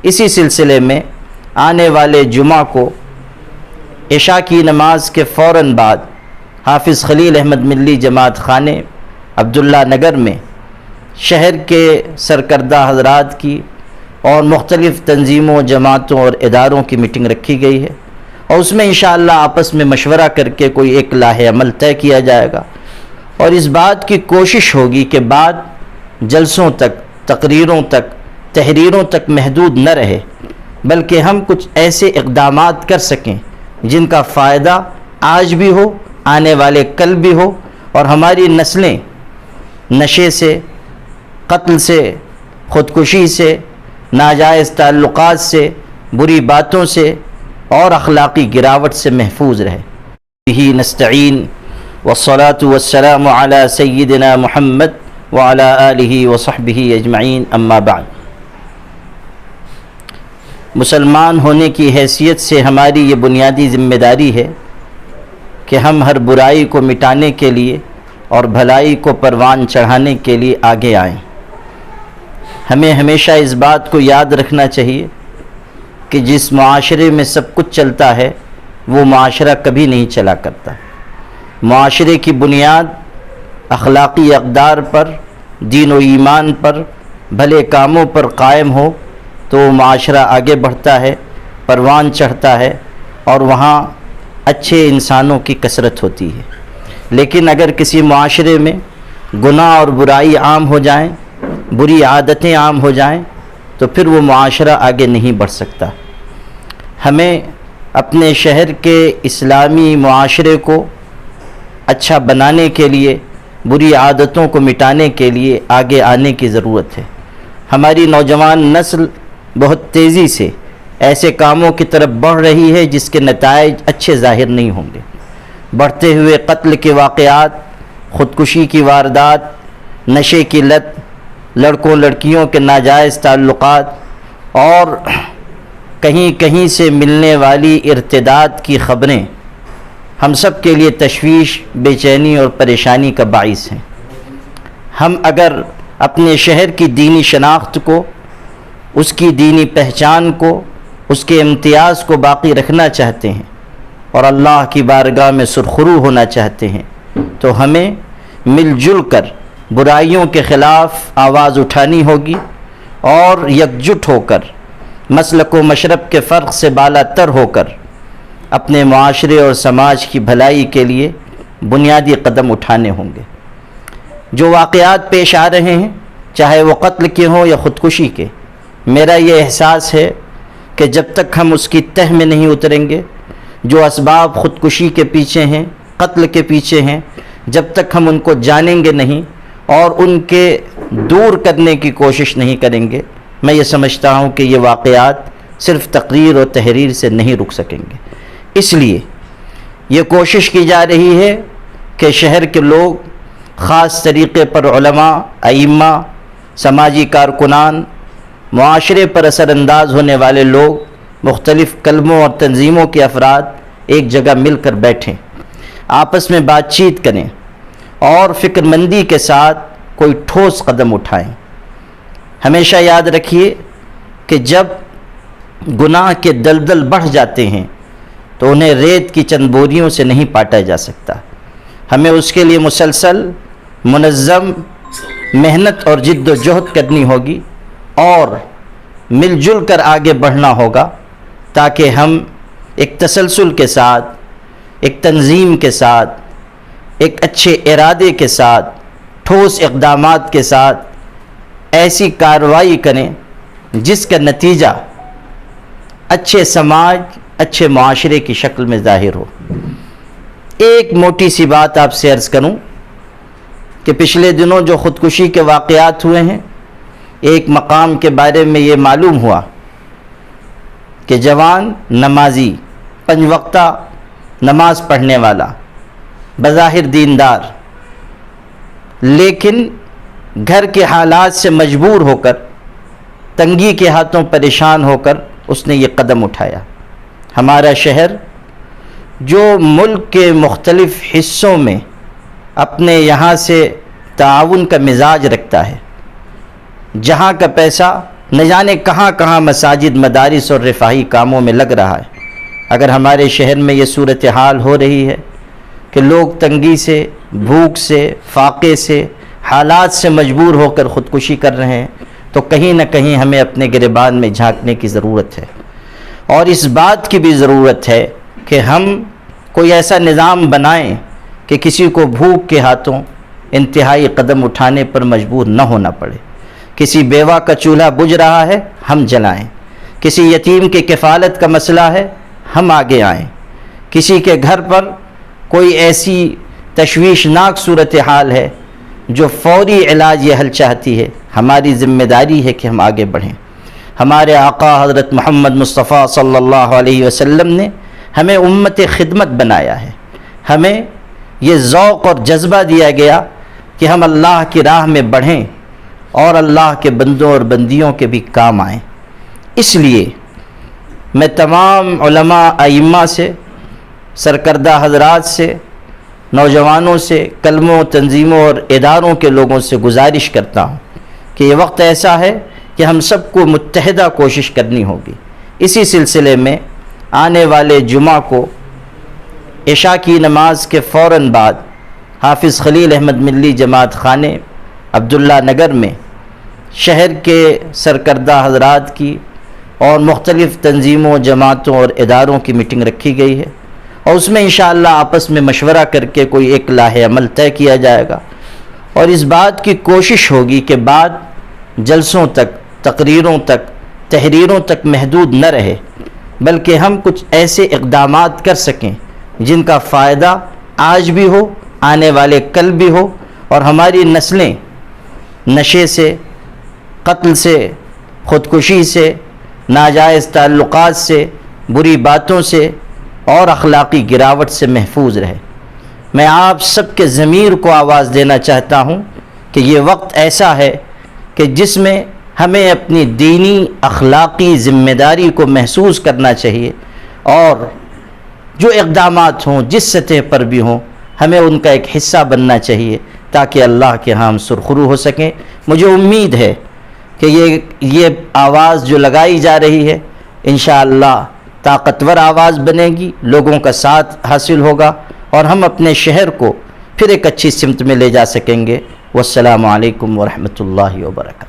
اسی سلسلے میں آنے والے جمعہ کو عشاء کی نماز کے فوراً بعد حافظ خلیل احمد ملی جماعت خانے عبداللہ نگر میں شہر کے سرکردہ حضرات کی اور مختلف تنظیموں، جماعتوں اور اداروں کی میٹنگ رکھی گئی ہے، اور اس میں انشاءاللہ آپس میں مشورہ کر کے کوئی ایک لاہ عمل طے کیا جائے گا، اور اس بات کی کوشش ہوگی کہ بعد جلسوں تک، تقریروں تک، تحریروں تک محدود نہ رہے، بلکہ ہم کچھ ایسے اقدامات کر سکیں جن کا فائدہ آج بھی ہو، آنے والے کل بھی ہو، اور ہماری نسلیں نشے سے، قتل سے، خودکشی سے، ناجائز تعلقات سے، بری باتوں سے اور اخلاقی گراوٹ سے محفوظ رہے۔ بہ نستعین والصلاة والسلام علی سیدنا محمد وعلی آلہ وصحبہ اجمعین، اما بعد۔ مسلمان ہونے کی حیثیت سے ہماری یہ بنیادی ذمہ داری ہے کہ ہم ہر برائی کو مٹانے کے لیے اور بھلائی کو پروان چڑھانے کے لیے آگے آئیں۔ ہمیں ہمیشہ اس بات کو یاد رکھنا چاہیے کہ جس معاشرے میں سب کچھ چلتا ہے وہ معاشرہ کبھی نہیں چلا کرتا۔ معاشرے کی بنیاد اخلاقی اقدار پر، دین و ایمان پر، بھلے کاموں پر قائم ہو تو معاشرہ آگے بڑھتا ہے، پروان چڑھتا ہے، اور وہاں اچھے انسانوں کی کثرت ہوتی ہے۔ لیکن اگر کسی معاشرے میں گناہ اور برائی عام ہو جائیں، بری عادتیں عام ہو جائیں، تو پھر وہ معاشرہ آگے نہیں بڑھ سکتا۔ ہمیں اپنے شہر کے اسلامی معاشرے کو اچھا بنانے کے لیے، بری عادتوں کو مٹانے کے لیے آگے آنے کی ضرورت ہے۔ ہماری نوجوان نسل بہت تیزی سے ایسے کاموں کی طرف بڑھ رہی ہے جس کے نتائج اچھے ظاہر نہیں ہوں گے۔ بڑھتے ہوئے قتل کے واقعات، خودکشی کی واردات، نشے کی لت، لڑکوں لڑکیوں کے ناجائز تعلقات، اور کہیں کہیں سے ملنے والی ارتداد کی خبریں ہم سب کے لیے تشویش، بے چینی اور پریشانی کا باعث ہیں۔ ہم اگر اپنے شہر کی دینی شناخت کو، اس کی دینی پہچان کو، اس کے امتیاز کو باقی رکھنا چاہتے ہیں اور اللہ کی بارگاہ میں سرخرو ہونا چاہتے ہیں، تو ہمیں مل جل کر برائیوں کے خلاف آواز اٹھانی ہوگی، اور یکجٹ ہو کر، مسلک و مشرب کے فرق سے بالا تر ہو کر، اپنے معاشرے اور سماج کی بھلائی کے لیے بنیادی قدم اٹھانے ہوں گے۔ جو واقعات پیش آ رہے ہیں، چاہے وہ قتل کے ہوں یا خودکشی کے، میرا یہ احساس ہے کہ جب تک ہم اس کی تہ میں نہیں اتریں گے، جو اسباب خودکشی کے پیچھے ہیں، قتل کے پیچھے ہیں، جب تک ہم ان کو جانیں گے نہیں اور ان کے دور کرنے کی کوشش نہیں کریں گے، میں یہ سمجھتا ہوں کہ یہ واقعات صرف تقریر اور تحریر سے نہیں رک سکیں گے۔ اس لیے یہ کوشش کی جا رہی ہے کہ شہر کے لوگ، خاص طریقے پر علماء، ائمہ، سماجی کارکنان، معاشرے پر اثر انداز ہونے والے لوگ، مختلف کلموں اور تنظیموں کے افراد ایک جگہ مل کر بیٹھیں، آپس میں بات چیت کریں اور فکر مندی کے ساتھ کوئی ٹھوس قدم اٹھائیں۔ ہمیشہ یاد رکھیے کہ جب گناہ کے دلدل بڑھ جاتے ہیں تو انہیں ریت کی چند بوریوں سے نہیں پاٹا جا سکتا۔ ہمیں اس کے لیے مسلسل، منظم محنت اور جد و جہد کرنی ہوگی، اور مل جل کر آگے بڑھنا ہوگا، تاکہ ہم ایک تسلسل کے ساتھ، ایک تنظیم کے ساتھ، ایک اچھے ارادے کے ساتھ، ٹھوس اقدامات کے ساتھ ایسی کارروائی کریں جس کا نتیجہ اچھے سماج، اچھے معاشرے کی شکل میں ظاہر ہو۔ ایک موٹی سی بات آپ سے عرض کروں کہ پچھلے دنوں جو خودکشی کے واقعات ہوئے ہیں، ایک مقام کے بارے میں یہ معلوم ہوا کہ جوان نمازی، 5 وقتہ نماز پڑھنے والا، بظاہر دیندار، لیکن گھر کے حالات سے مجبور ہو کر، تنگی کے ہاتھوں پریشان ہو کر اس نے یہ قدم اٹھایا۔ ہمارا شہر جو ملک کے مختلف حصوں میں اپنے یہاں سے تعاون کا مزاج رکھتا ہے، جہاں کا پیسہ نہ جانے کہاں کہاں مساجد، مدارس اور رفاہی کاموں میں لگ رہا ہے۔ اگر ہمارے شہر میں یہ صورتحال ہو رہی ہے کہ لوگ تنگی سے، بھوک سے، فاقے سے، حالات سے مجبور ہو کر خودکشی کر رہے ہیں، تو کہیں نہ کہیں ہمیں اپنے گریبان میں جھانکنے کی ضرورت ہے، اور اس بات کی بھی ضرورت ہے کہ ہم کوئی ایسا نظام بنائیں کہ کسی کو بھوک کے ہاتھوں انتہائی قدم اٹھانے پر مجبور نہ ہونا پڑے۔ کسی بیوہ کا چولہا بجھ رہا ہے، ہم جلائیں۔ کسی یتیم کے کفالت کا مسئلہ ہے، ہم آگے آئیں۔ کسی کے گھر پر کوئی ایسی تشویشناک صورتحال ہے جو فوری علاج یہ حل چاہتی ہے، ہماری ذمہ داری ہے کہ ہم آگے بڑھیں۔ ہمارے آقا حضرت محمد مصطفیٰ صلی اللہ علیہ وسلم نے ہمیں امت خدمت بنایا ہے۔ ہمیں یہ ذوق اور جذبہ دیا گیا کہ ہم اللہ کی راہ میں بڑھیں اور اللہ کے بندوں اور بندیوں کے بھی کام آئیں۔ اس لیے میں تمام علماء ائمہ سے، سرکردہ حضرات سے، نوجوانوں سے، کلموں، تنظیموں اور اداروں کے لوگوں سے گزارش کرتا ہوں کہ یہ وقت ایسا ہے کہ ہم سب کو متحدہ کوشش کرنی ہوگی۔ اسی سلسلے میں آنے والے جمعہ کو عشاء کی نماز کے فوراً بعد حافظ خلیل احمد ملی جماعت خانے عبداللہ نگر میں شہر کے سرکردہ حضرات کی اور مختلف تنظیموں، جماعتوں اور اداروں کی میٹنگ رکھی گئی ہے، اور اس میں انشاءاللہ آپس میں مشورہ کر کے کوئی ایک لاہ عمل طے کیا جائے گا، اور اس بات کی کوشش ہوگی کہ بعد جلسوں تک، تقریروں تک، تحریروں تک محدود نہ رہے، بلکہ ہم کچھ ایسے اقدامات کر سکیں جن کا فائدہ آج بھی ہو، آنے والے کل بھی ہو، اور ہماری نسلیں نشے سے، قتل سے، خودکشی سے، ناجائز تعلقات سے، بری باتوں سے اور اخلاقی گراوٹ سے محفوظ رہے۔ میں آپ سب کے ضمیر کو آواز دینا چاہتا ہوں کہ یہ وقت ایسا ہے کہ جس میں ہمیں اپنی دینی اخلاقی ذمہ داری کو محسوس کرنا چاہیے، اور جو اقدامات ہوں جس سطح پر بھی ہوں ہمیں ان کا ایک حصہ بننا چاہیے تاکہ اللہ کے ہاں ہم سرخرو ہو سکیں۔ مجھے امید ہے کہ یہ آواز جو لگائی جا رہی ہے انشاءاللہ طاقتور آواز بنے گی، لوگوں کا ساتھ حاصل ہوگا، اور ہم اپنے شہر کو پھر ایک اچھی سمت میں لے جا سکیں گے۔ والسلام علیکم ورحمۃ اللہ وبرکاتہ۔